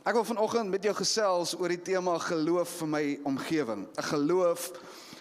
Ek wil vanoggend met jou gesels oor die tema geloof vir my omgewing. 'n Geloof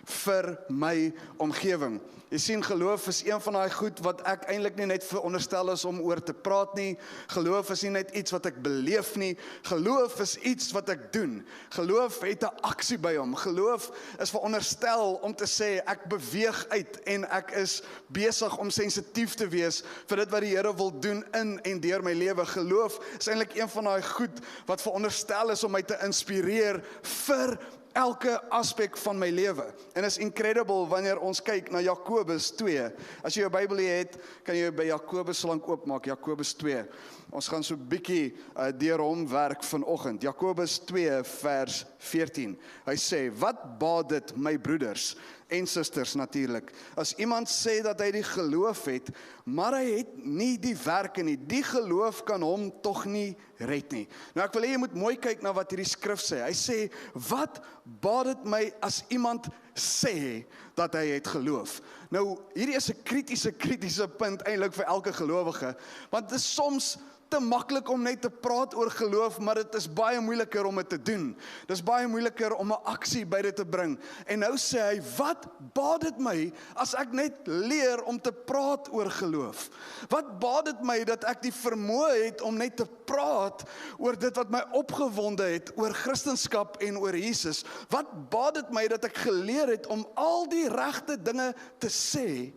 vir my omgewing. Jy sien, geloof is een van daai goed wat ek eintlik nie net veronderstel is om oor te praat nie. Geloof is nie net iets wat ek beleef nie. Geloof is iets wat ek doen. Geloof het 'n aksie by hom. Geloof is veronderstel om te sê ek beweeg uit en ek is besig om sensitief te wees vir dit wat die Here wil doen in en deur my lewe. Geloof is eintlik een van daai goed wat veronderstel is om my te inspireer vir elke aspek van my lewe. En is incredible wanneer ons kyk na Jakobus 2. As jy jou Bybel het, kan jy by Jakobus lank oopmaak, Jakobus 2. Ons gaan so bietjie deur hom werk vanoggend. Jakobus 2 vers 14. Hy sê, wat baat dit my broeders en susters natuurlik, as iemand sê dat hy die geloof het, maar hy het nie die werke nie, die geloof kan hom tog nie red nie. Nou ek wil hê jy moet mooi kyk na wat hierdie skrif sê. Hy sê, wat baat dit my as iemand sê dat hy het geloof? Nou, hierdie is 'n kritiese punt eintlik vir elke gelowige, want dit is soms te maklik om net te praat oor geloof, maar dit is baie moeiliker om dit te doen. Dit is baie moeiliker om 'n aksie by dit te bring. En nou sê hy, wat baat dit my as ek net leer om te praat oor geloof? Wat baat dit my dat ek die vermoë het om net te praat oor dit wat my opgewonde het, oor Christendom en oor Jesus? Wat baat dit my dat ek geleer het om al die regte dinge te sê,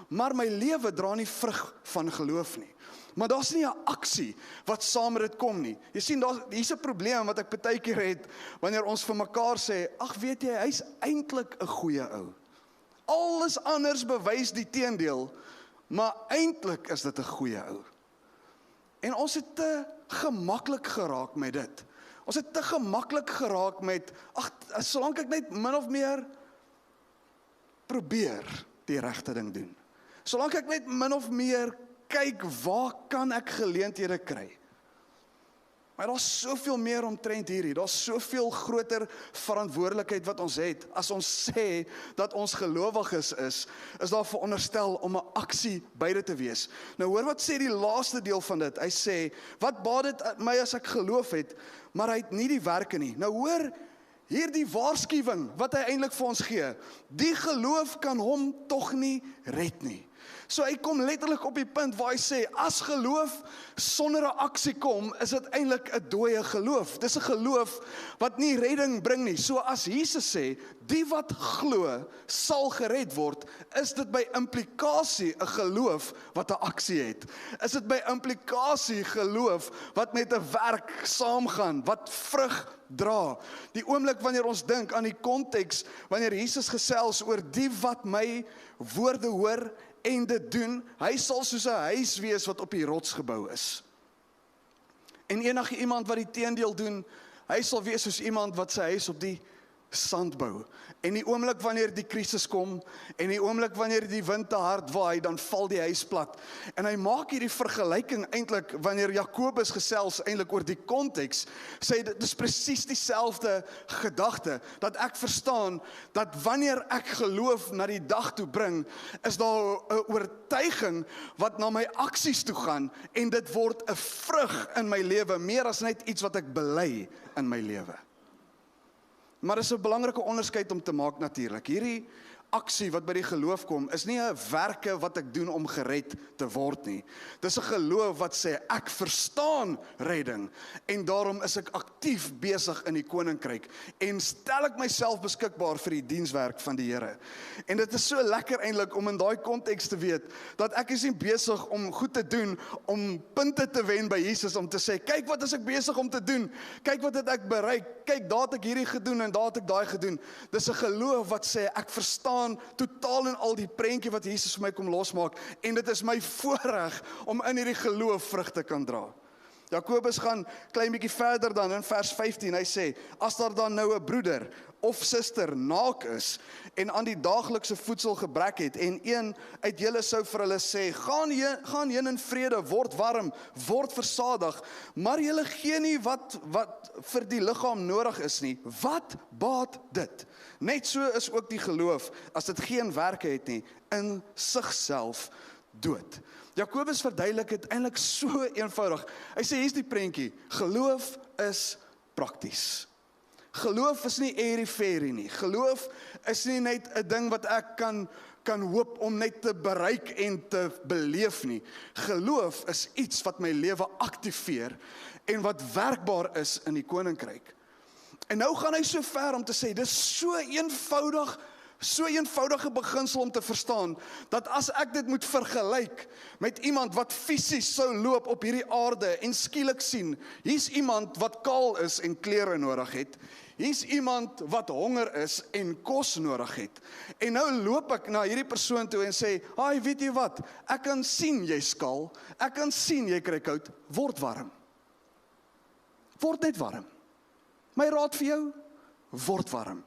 maar my lewe dra nie vrug van geloof nie? Maar daar's nie 'n aksie wat saam met dit kom nie. Jy sien, hier's 'n probleem wat ek baie keer het, wanneer ons vir mekaar sê, ag weet jy, hy's eintlik 'n goeie ou. Alles anders bewys die teendeel, maar eintlik is dit 'n goeie ou. En ons het te gemaklik geraak met dit. Ons het te gemaklik geraak met, ag, solank ek net min of meer probeer die regte ding doen. Solank ek net min of meer kyk, waar kan ek geleenthede kry? Maar daar's soveel meer omtrent hierdie, daar's soveel groter verantwoordelikheid wat ons het. As ons sê dat ons gelowiges is daar veronderstel om 'n aksie by dit te wees. Nou hoor wat sê die laaste deel van dit. Hy sê, wat baat dit my as ek geloof het, maar hy het nie die werke nie. Nou hoor hierdie waarskuwing wat hy eintlik vir ons gee. Die geloof kan hom tog nie red nie. So hy kom letterlik op die punt waar hy sê, as geloof sonder 'n aksie kom, is dit eintlik 'n dooie geloof. Dis 'n geloof wat nie redding bring nie. So as Jesus sê, die wat glo sal gered word, is dit by implikasie 'n geloof wat 'n aksie het. Is dit by implikasie geloof wat met 'n werk saamgaan, wat vrug dra. Die oomblik wanneer ons dink aan die konteks, wanneer Jesus gesels oor die wat my woorde hoor en dit doen, hy sal soos 'n huis wees wat op die rots gebou is. En enige iemand wat die teendeel doen, hy sal wees soos iemand wat sy huis op die sand bou. En die oomblik wanneer die krisis kom, en die oomblik wanneer die wind te hard waai, dan val die huis plat. En hy maak hierdie vergelyking eintlik, wanneer Jakobus gesels eintlik oor die konteks, sê dit is presies dieselfde gedagte, dat ek verstaan, dat wanneer ek geloof na die dag toe bring, is daar 'n oortuiging wat na my aksies toe gaan, en dit word 'n vrug in my lewe, meer as net iets wat ek bely in my lewe. Maar is 'n belangrike onderskeid om te maak natuurlik. Hierdie aksie wat by die geloof kom, is nie 'n werke wat ek doen om gered te word nie. Dis 'n geloof wat sê, ek verstaan redding, en daarom is ek aktief besig in die koninkryk, en stel ek myself beskikbaar vir die dienswerk van die Here. En dit is so lekker eintlik om in daai konteks te weet, dat ek is nie besig om goed te doen, om punte te wen by Jesus, om te sê, kyk wat is ek besig om te doen, kyk wat het ek bereik, kyk daar het ek hierdie gedoen, en daar het ek daai gedoen. Dis 'n geloof wat sê, ek verstaan totaal en al die prentjie wat Jesus vir my kom losmaak, en dit is my voorreg om in hierdie geloof vrug te kan dra. Jakobus gaan klein bietjie verder dan in vers 15, hy sê, as daar dan nou 'n broeder of suster naak is, en aan die daaglikse voedsel gebrek het, en een uit julle sou vir hulle sê, gaan heen in vrede, word warm, word versadig, maar julle gee nie wat vir die liggaam nodig is nie, wat baat dit? Net so is ook die geloof, as dit geen werke het nie, in sigself dood. Jakobus verduidelik het eintlik so eenvoudig. Hy sê, hier's die prentjie, geloof is prakties. Geloof is nie airy-fairy nie. Geloof is nie net 'n ding wat ek kan hoop om net te bereik en te beleef nie. Geloof is iets wat my lewe aktiveer en wat werkbaar is in die koninkryk. En nou gaan hy so ver om te sê, dis so eenvoudige beginsel om te verstaan, dat as ek dit moet vergelyk met iemand wat fisies sou loop op hierdie aarde en skielik sien, hier's iemand wat kaal is en klere nodig het, hier's iemand wat honger is en kos nodig het, en nou loop ek na hierdie persoon toe en sê, "Haai, weet jy wat, ek kan sien jy skaal, ek kan sien jy kry koud, word warm. Word net warm. My raad vir jou, word warm.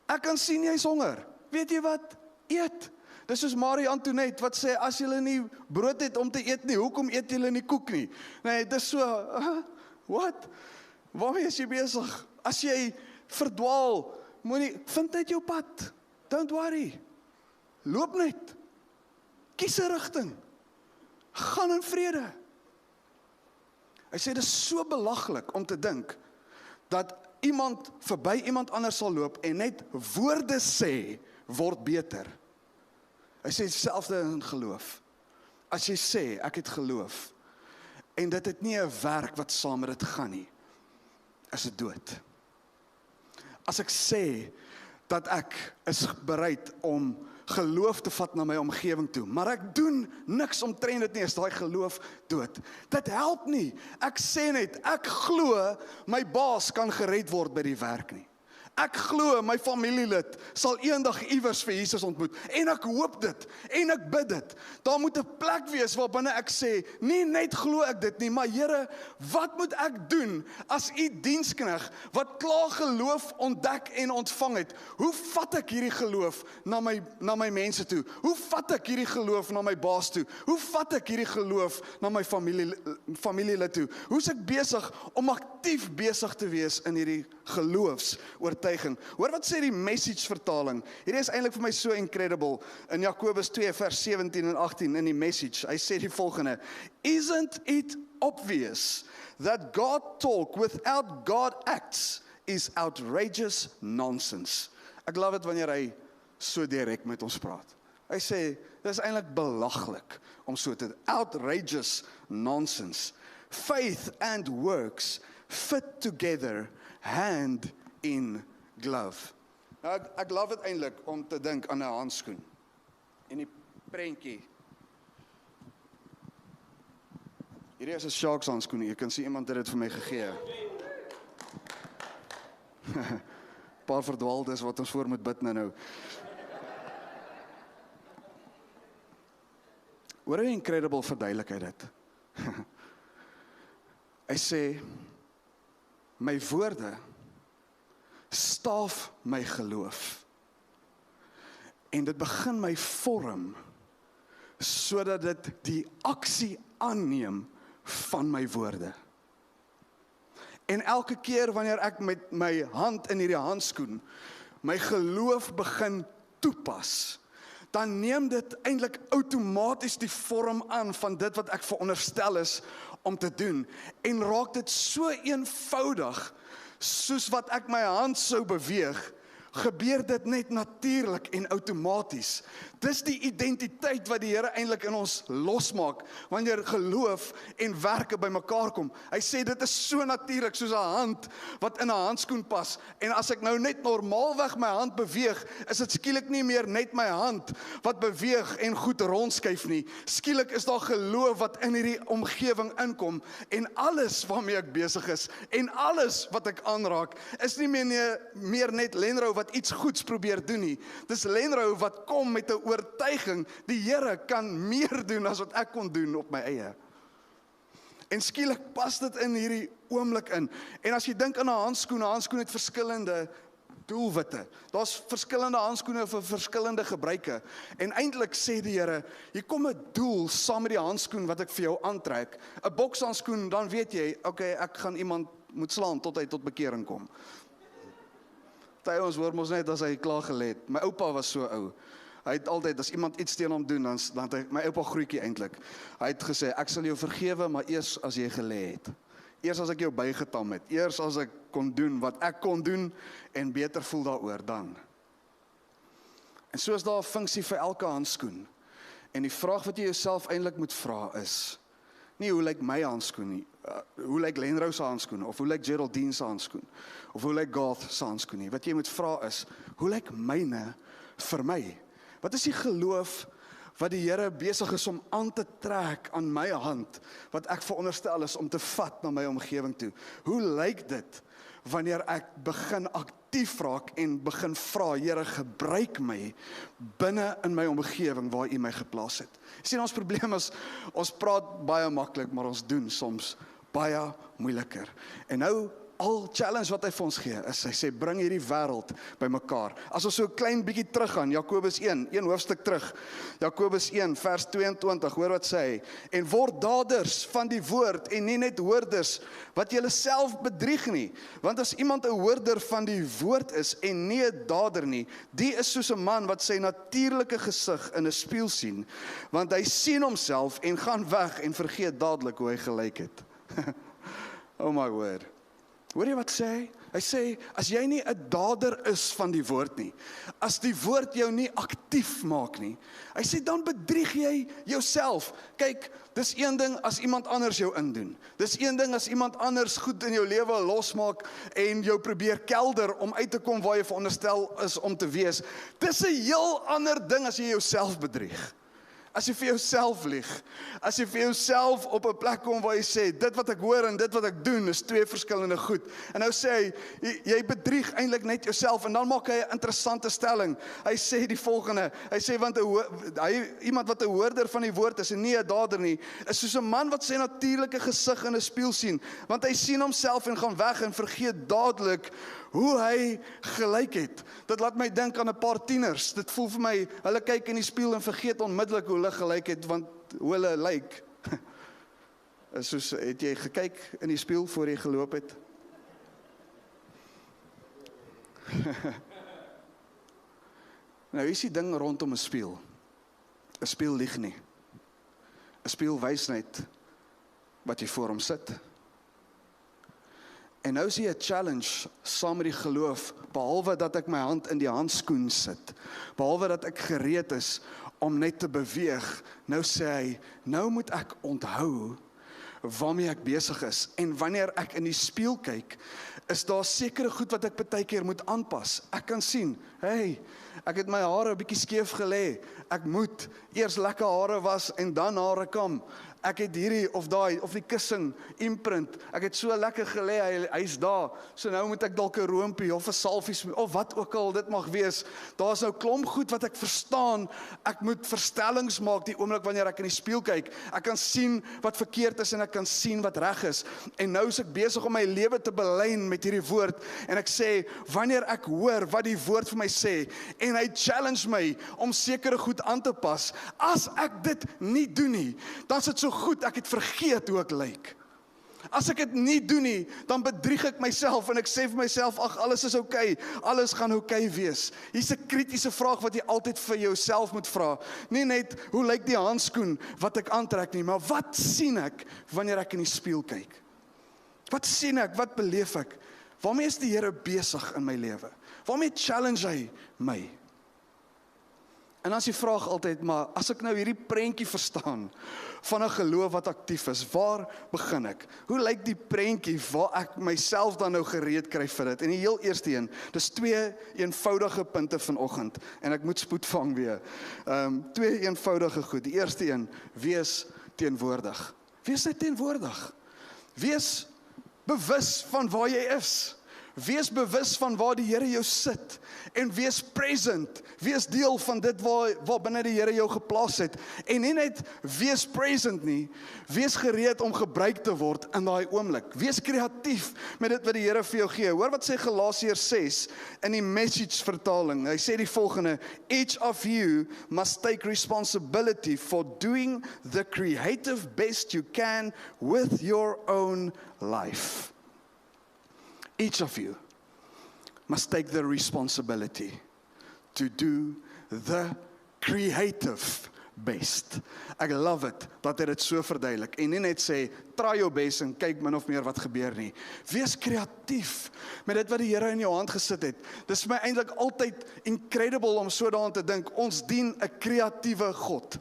Ek kan sien jy's honger. Weet jy wat? Eet. Dis soos Marie Antoinette wat sê, as julle nie brood het om te eet nie, hoekom eet julle nie koek nie? Nee, dis so, wat? Waarmee is jy besig? As jy verdwaal, vind net jou pad. Don't worry. Loop net. Kies 'n rigting. Gaan in vrede. Hy sê, dis so belaglik om te dink, dat iemand verby iemand anders sal loop en net woorde sê, word beter. Hy sê dieselfde in geloof. As jy sê, ek het geloof, en dit het nie 'n werk wat saam met dit gaan nie, is dit dood. As ek sê, dat ek is bereid om geloof te vat na my omgewing toe, maar ek doen niks omtrent dit nie, is daai geloof dood. Dit help nie. Ek sê net, ek glo my baas kan gered word by die werk nie. Ek glo my familielid sal eendag iewers vir Jesus ontmoet, en ek hoop dit, en ek bid dit. Daar moet 'n plek wees waarbinne ek sê, nie net glo ek dit nie, maar Here, wat moet ek doen as u dienskneg, wat klaar geloof ontdek en ontvang het? Hoe vat ek hierdie geloof na my mense toe? Hoe vat ek hierdie geloof na my baas toe? Hoe vat ek hierdie geloof na my familielid toe? Hoe is ek besig om aktief besig te wees in hierdie geloofsoortuiging? Hoor wat sê die Message vertaling. Hierdie is eintlik vir my so incredible. In Jakobus 2 vers 17 en 18 in die Message. Hy sê die volgende: Isn't it obvious that God talk without God acts is outrageous nonsense? Ek love dit wanneer hy so direk met ons praat. Hy sê, dit is eintlik belaglik om so te outrageous nonsense. Faith and works fit together hand in glove. Nou, ek love dit eintlik om te dink aan 'n handskoen. En die prentjie. Hierdie is 'n Sharks handskoen. Jy kan sien iemand het dit vir my gegee. Paar verdwaaldes wat ons voor moet bid nou. Hoor hoe incredible verduidelik hy dit. Hy sê, my woorde staaf my geloof. En dit begin my vorm, sodat dit die aksie aanneem van my woorde. En elke keer wanneer ek met my hand in hierdie handskoen, my geloof begin toepas, dan neem dit eintlik outomaties die vorm aan van dit wat ek veronderstel is om te doen. En raak dit so eenvoudig, soos wat ek my hand sou beweeg, gebeur dit net natuurlik en outomaties. Dis die identiteit wat die Here eintlik in ons losmaak, wanneer geloof en werke bymekaar kom. Hy sê dit is so natuurlik, soos 'n hand wat in 'n handskoen pas, en as ek nou net normaalweg my hand beweeg, is dit skielik nie meer net my hand wat beweeg en goed rondskuif nie. Skielik is daar geloof wat in hierdie omgewing inkom, en alles waarmee ek besig is, en alles wat ek aanraak, is nie meer net Lenrou wat iets goeds probeer doen nie. Dis Lenrou wat kom met 'n oortuiging, die Here kan meer doen as wat ek kon doen op my eie. En skielik pas dit in hierdie oomblik in. En as jy dink aan 'n handskoen het verskillende doelwitte. Daar's verskillende handskoene vir verskillende gebruike. En eintlik sê die Here, hier kom 'n doel saam met die handskoen wat ek vir jou aantrek. 'n Bokshandskoen, dan weet jy, okay, ek gaan iemand moet slaan tot hy tot bekering kom. Ons hoor mos net as hy klaar gelê het. My oupa was so ou. Hy het altyd, as iemand iets teen hom doen, dan het hy, my oupa grootjie eintlik, hy het gesê, ek sal jou vergewe, maar eers as jy gelê het. Eers as ek jou bygetam het, eers as ek kon doen wat ek kon doen, en beter voel daaroor dan. En so is daar 'n funksie vir elke handskoen. En die vraag wat jy jouself eintlik moet vra is, nie hoe lyk my handskoen nie, hoe lyk Lenrou se handskoen, of hoe lyk Geraldine se handskoen, of hoe lyk Garth se handskoen nie. Wat jy moet vra is, hoe lyk myne vir my? Wat is die geloof wat die Here besig is om aan te trek aan my hand, wat ek veronderstel is om te vat na my omgewing toe? Hoe lyk dit wanneer ek begin aktief raak en begin vra, Here, gebruik my binne in my omgewing waar U my geplaas het? Jy sien, ons probleem is, ons praat baie maklik, maar ons doen soms baie moeiliker. En nou, al challenge wat hy vir ons gee, is hy sê, bring hierdie wêreld by mekaar. As ons so 'n klein bietjie teruggaan, Jakobus 1 hoofstuk terug, Jakobus 1 vers 22, hoor wat sê hy, en word daders van die woord, en nie net hoorders, wat julle self bedrieg nie, want as iemand 'n hoorder van die woord is, en nie 'n dader nie, die is soos 'n man wat sy natuurlike gesig in 'n spieël sien, want hy sien homself, en gaan weg, en vergeet dadelik hoe hy gelyk het. Oh my word. Hoor jy wat sê hy? Hy sê, as jy nie 'n dader is van die woord nie, as die woord jou nie aktief maak nie, hy sê, dan bedrieg jy jouself. Kyk, dis een ding as iemand anders jou indoen. Dis een ding as iemand anders goed in jou lewe losmaak en jou probeer kelder om uit te kom waar jy veronderstel is om te wees. Dis 'n heel ander ding as jy jouself bedrieg. As jy vir jouself lieg, as jy vir jouself op 'n plek kom waar jy sê, dit wat ek hoor en dit wat ek doen is twee verskillende goed. En nou sê hy, jy bedrieg eintlik net jouself, en dan maak hy 'n interessante stelling. Hy sê die volgende, hy sê, want iemand wat 'n hoorder van die woord is en nie 'n dader nie, is soos 'n man wat sy natuurlike gesig in 'n spieël sien, want hy sien homself en gaan weg en vergeet dadelik hoe hy gelyk het. Dit laat my dink aan 'n paar tieners. Dit voel vir my, hulle kyk in die spieël en vergeet onmiddellik hoe hulle gelyk het, want hoe hulle lyk. Soos, het jy gekyk in die spieël voor jy geloop het? Nou, hier is die ding rondom 'n spieël. 'n Spieël lieg nie. 'n Spieël wys net wat jy voor hom sit. En nou is hier 'n challenge saam met die geloof, behalwe dat ek my hand in die handskoen sit, behalwe dat ek gereed is om net te beweeg, nou sê hy, nou moet ek onthou waarmee ek besig is, en wanneer ek in die spieël kyk, is daar sekere goed wat ek baie keer moet aanpas. Ek kan sien, hey, ek het my hare 'n bietjie skeef gelê, ek moet eers lekker hare was en dan hare kam. Ek het hierdie of daai, of die kussing, imprint, ek het so lekker gelê, hy's daar, so nou moet ek dalk 'n roompie, of 'n salfies, of wat ook al dit mag wees. Daar's nou klomp goed wat ek verstaan, ek moet verstellings maak die oomblik wanneer ek in die spieël kyk. Ek kan sien wat verkeerd is, en ek kan sien wat reg is, en nou is ek besig om my lewe te belyn met hierdie woord, en ek sê, wanneer ek hoor wat die woord vir my sê, en hy challenge my om sekere goed aan te pas, as ek dit nie doen nie, dan is dit so goed, ek het vergeet hoe ek lyk. As ek dit nie doen nie, dan bedrieg ek myself, en ek sê vir myself, ag, alles is okay, alles gaan okay wees. Hier's 'n kritiese vraag wat jy altyd vir jouself moet vra. Nie net, hoe lyk die handskoen wat ek aantrek nie, maar wat sien ek wanneer ek in die spieël kyk? Wat sien ek, wat beleef ek? Waarmee is die Here besig in my lewe? Waarmee challenge hy my? En dan is die vraag altyd, maar as ek nou hierdie prentjie verstaan van 'n geloof wat aktief is, waar begin ek? Hoe lyk die prentjie waar ek myself dan nou gereed kry vir dit? En die heel eerste een, dis 2 eenvoudige punte vanoggend, en ek moet spoed vang weer. 2 eenvoudige goed. Die eerste een, wees teenwoordig. Wees net teenwoordig. Wees bewus van waar jy is. Wees bewus van waar die Here jou sit, en wees present, wees deel van dit waar binne die Here jou geplaas het, en nie net wees present nie, wees gereed om gebruik te word in daai oomblik, wees kreatief met dit wat die Here vir jou gee. Hoor wat sê Galasiërs 6 in die Message vertaling, hy sê die volgende, each of you must take responsibility for doing the creative best you can with your own life. Each of you must take the responsibility to do the creative best. Ek love it, dat hy dit so verduidelik, en nie net sê, try jou best en kyk min of meer wat gebeur nie. Wees kreatief met dit wat die Here in jou hand gesit het. Dis vir my eintlik altyd incredible om so daaraan te dink, ons dien 'n kreatiewe God.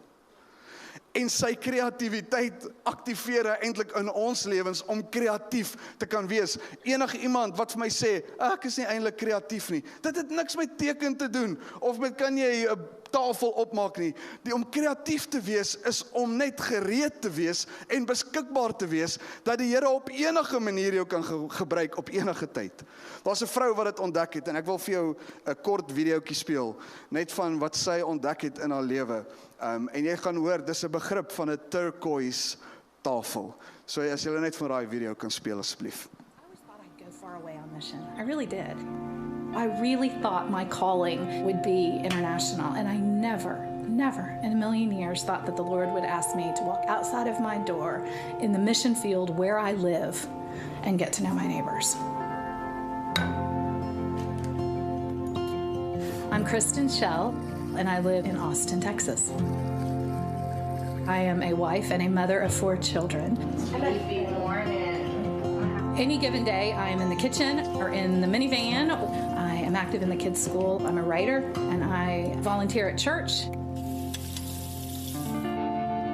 En sy kreatiwiteit aktiveer hy eintlik in ons lewens om kreatief te kan wees. Enige iemand wat vir my sê, ek is nie eintlik kreatief nie, dit het niks met teken te doen, of met kan jy 'n tafel opmaak nie. Om kreatief te wees is om net gereed te wees en beskikbaar te wees, dat die Here op enige manier jou kan gebruik op enige tyd. Daar's 'n vrou wat dit ontdek het, en ek wil vir jou 'n kort videoetjie speel, net van wat sy ontdek het in haar lewe. En jy gaan hoor, dis 'n begrip van 'n Turkoois tafel. So as jy net van daai video kan speel asseblief. I always thought I'd go far away on mission. I really did. I really thought my calling would be international, and I never in a million years thought that the Lord would ask me to walk outside of my door in the mission field where I live and get to know my neighbors. I'm Kristen Schell, and I live in Austin, Texas. I am a wife and a mother of 4 children. Good morning. Any given day, I am in the kitchen or in the minivan. I am active in the kids' school. I'm a writer, and I volunteer at church.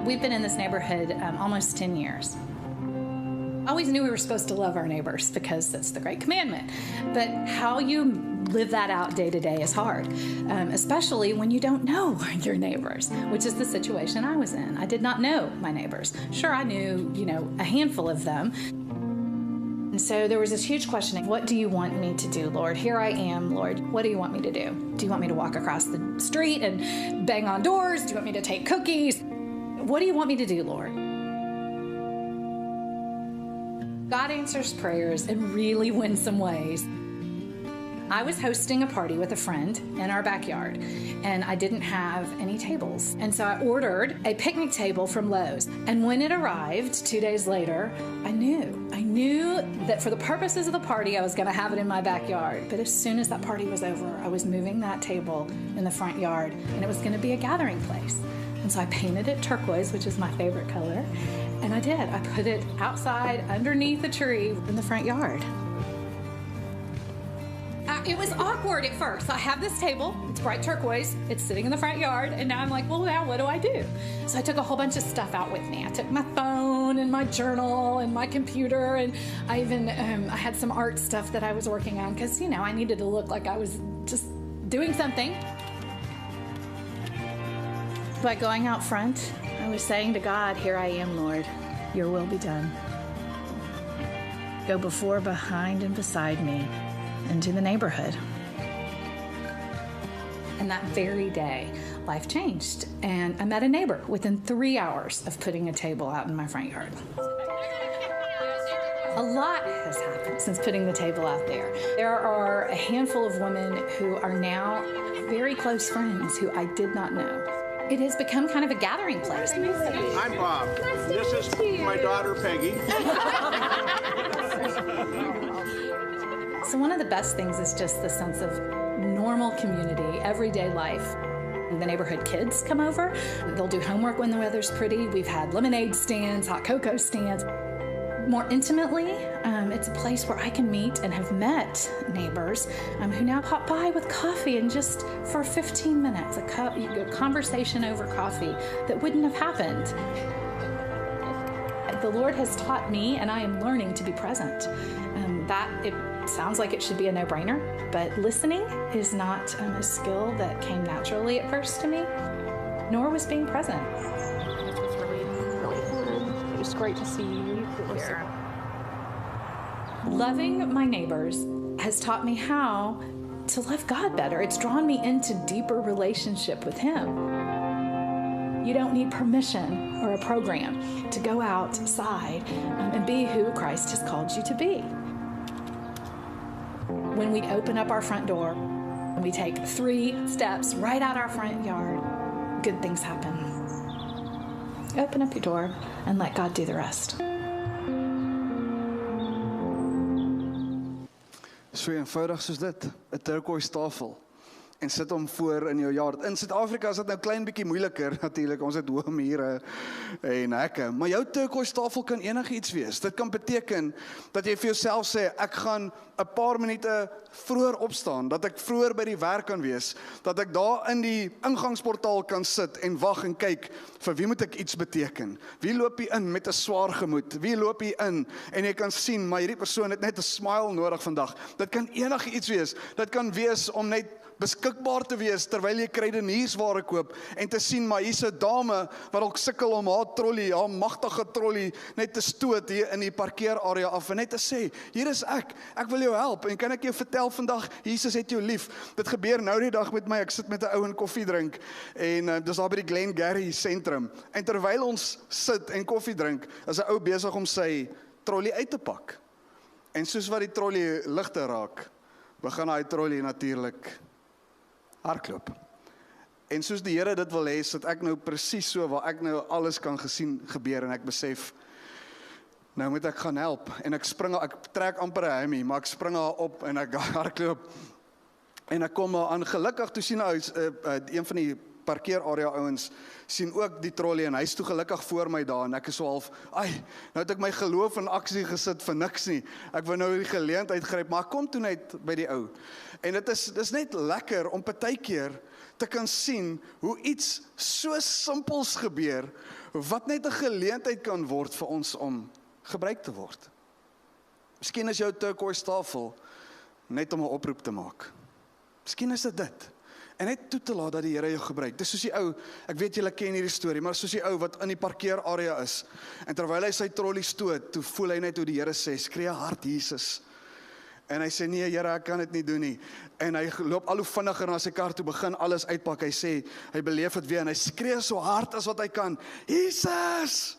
We've been in this neighborhood almost 10 years. I always knew we were supposed to love our neighbors because that's the great commandment. But how you live that out day to day is hard, especially when you don't know your neighbors, which is the situation I was in. I did not know my neighbors. Sure, I knew, a handful of them. And so there was this huge question, what do you want me to do, Lord? Here I am, Lord. What do you want me to do? Do you want me to walk across the street and bang on doors? Do you want me to take cookies? What do you want me to do, Lord? God answers prayers in really winsome ways. I was hosting a party with a friend in our backyard, and I didn't have any tables. And so I ordered a picnic table from Lowe's. And when it arrived 2 days later, I knew that for the purposes of the party, I was going to have it in my backyard. But as soon as that party was over, I was moving that table in the front yard, and it was going to be a gathering place. And so I painted it turquoise, which is my favorite color. And I did. I put it outside underneath the tree in the front yard. It was awkward at first. I have this table, it's bright turquoise, it's sitting in the front yard, and now I'm like, well, now what do I do? So I took a whole bunch of stuff out with me. I took my phone and my journal and my computer, and I even I had some art stuff that I was working on because, I needed to look like I was just doing something. By going out front, I was saying to God, here I am, Lord, your will be done. Go before, behind, and beside me into the neighborhood. And that very day, life changed, and I met a neighbor within 3 hours of putting a table out in my front yard. A lot has happened since putting the table out there. There are a handful of women who are now very close friends who I did not know. It has become kind of a gathering place. I'm Bob. This is my daughter, Peggy. So one of the best things is just the sense of normal community, everyday life. The neighborhood kids come over. They'll do homework when the weather's pretty. We've had lemonade stands, hot cocoa stands. More intimately, it's a place where I can meet and have met neighbors who now pop by with coffee, and just for 15 minutes, a conversation over coffee that wouldn't have happened. The Lord has taught me, and I am learning to be present. It sounds like it should be a no-brainer, but listening is not a skill that came naturally at first to me, nor was being present. It was really fun. It was great to see you here. Loving my neighbors has taught me how to love God better. It's drawn me into deeper relationship with Him. You don't need permission or a program to go outside and be who Christ has called you to be. When we open up our front door and we take 3 steps right out our front yard, good things happen. Open up your door and let God do the rest. So eenvoudig soos dit, 'n turquoise tafel. en sit hom voor in jou yard. In Suid-Afrika is dit nou klein bietjie moeiliker natuurlik, ons het hoë mure en hekke, maar jou turkoois tafel kan enigiets wees. Dit kan beteken dat jy vir jouself sê, ek gaan 'n paar minute vroeër opstaan, dat ek vroeër by die werk kan wees, dat ek daar in die ingangsportaal kan sit en wag en kyk, vir wie moet ek iets beteken? Wie loop hier in met 'n swaar gemoed? Wie loop hier in en jy kan sien, maar hierdie persoon het net 'n smile nodig vandag. Dit kan enigiets wees. Dit kan wees om net beskikbaar te wees terwyl jy kruideniersware koop en te sien, maar hier's 'n dame wat dalk sukkel om haar trolley, haar magtige trolley net te stoot hier in die parkeerarea af en net te sê, hier is ek wil jou help en kan ek jou vertel vandag, Jesus het jou lief. Dit gebeur nou die dag met my, ek sit met 'n ou en koffie drink en dis daar by die Glengarry sentrum en terwyl ons sit en koffie drink, is 'n ou besig om sy trolley uit te pak. En soos wat die trolley ligte raak, begin hy trolley natuurlik hardloop. En soos die Here dit wil hê, sit ek nou presies so waar ek nou alles kan gesien gebeur en ek besef, nou moet ek gaan help en ek trek amper 'n hemie, maar ek spring haar op en ek hardloop en ek kom aan. Gelukkig toe sien een van die parkeerarea ouens sien ook die trolley en hy is toe gelukkig voor my daar en ek is so half, nou het ek my geloof in aksie gesit vir niks nie. Ek wou nou die geleentheid gryp, maar ek kom toe net by die ou. En dit is net lekker om partykeer te kan sien hoe iets so simpels gebeur, wat net 'n geleentheid kan word vir ons om gebruik te word. Miskien is jou turkoois tafel net om 'n oproep te maak. Miskien is dit. En net toe te laat dat die Here jou gebruik. Dis soos die ou, ek weet julle ken hierdie storie, maar soos die ou wat in die parkeerarea is, en terwyl hy sy trolley stoot, toe voel hy net hoe die Here sê, skree hard Jesus. En hy sê, nee Here, ek kan dit nie doen nie. En hy loop al hoe vinniger na sy kar toe, begin alles uitpak, hy sê, hy beleef dit weer, en hy skree so hard as wat hy kan, Jesus!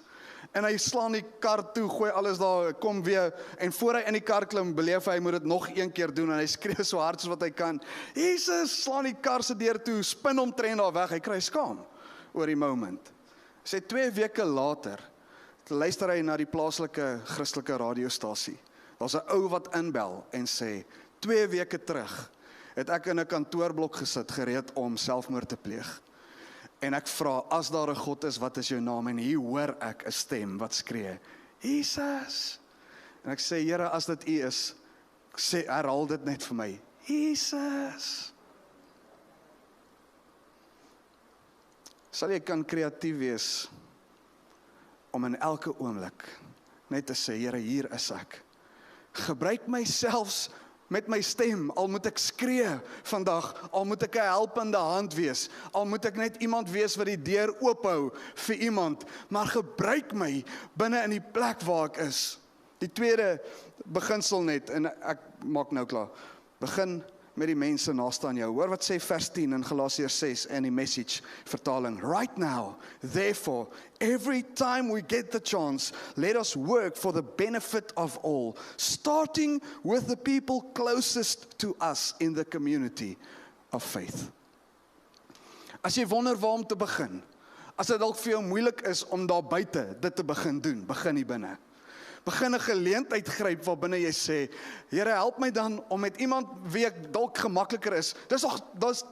En hy slaan die kar toe, gooi alles daar, kom weer, en voor hy in die kar klim, beleef hy moet dit nog een keer doen, en hy skree so hard as wat hy kan, Jesus, slaan die kar se deur toe, spin omtrent daar weg, hy kry skaam oor die moment. Hy sê 2 weke later, luister hy na die plaaslike Christelike radiostasie. Daar's 'n ou wat inbel en sê, 2 weke terug, het ek in 'n kantoorblok gesit, gereed om selfmoord te pleeg. En ek vra, as daar 'n God is, wat is jou naam? En hier hoor ek 'n stem wat skree, Jesus! En ek sê, Here, as dit U is, herhaal dit net vir my, Jesus! Sal jy kan kreatief wees, om in elke oomblik, net te sê, Here, hier is ek. Gebruik my selfs met my stem, al moet ek skree vandag, al moet ek 'n helpende hand wees, al moet ek net iemand wees wat die deur oophou vir iemand, maar gebruik my binne in die plek waar ek is. Die tweede beginsel net, en ek maak nou klaar, begin met die mense naaste aan jou. Hoor wat sê vers 10 in Galasiërs 6 en die Message vertaling. Right now, therefore, every time we get the chance, let us work for the benefit of all, starting with the people closest to us in the community of faith. As jy wonder waar om te begin, as dit dalk vir jou moeilik is om daar buite dit te begin doen, begin hier binne. Begin 'n geleentheid gryp waarbinne jy sê, Here, help my dan om met iemand wie ek dalk gemakliker is. Dis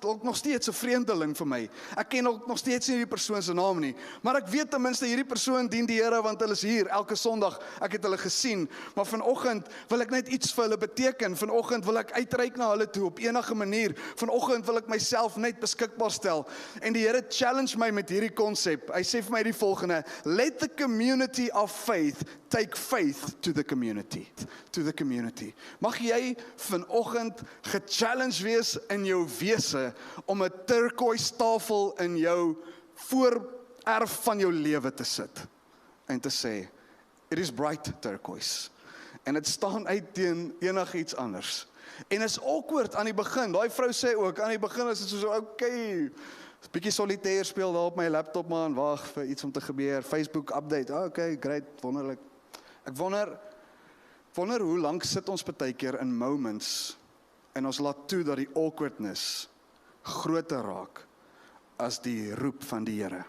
dalk nog steeds 'n vreemdeling vir my. Ek ken nog steeds nie hierdie persoon se naam nie, maar ek weet ten minste hierdie persoon dien die Here want hulle is hier elke Sondag. Ek het hulle gesien, maar vanoggend wil ek net iets vir hulle beteken. Vanoggend wil ek uitreik na hulle toe op enige manier. Vanoggend wil ek myself net beskikbaar stel. En die Here challenge my met hierdie konsep. Hy sê vir my die volgende: Let the community of faith take faith to the community. Mag jy vanoggend gechallenge wees in jou wese om 'n turkoois tafel in jou voorerf van jou lewe te sit en te sê, it is bright turquoise. En dit staan uit teen enigiets anders. En is awkward aan die begin. Daai vrou sê ook aan die begin is dit so okay, bietjie solitaire speel daar op my laptop man, wag vir iets om te gebeur, Facebook update. Okay, great, wonderlik. Ek wonder hoe lank sit ons partykeer in moments en ons laat toe dat die awkwardness groter raak as die roep van die Here.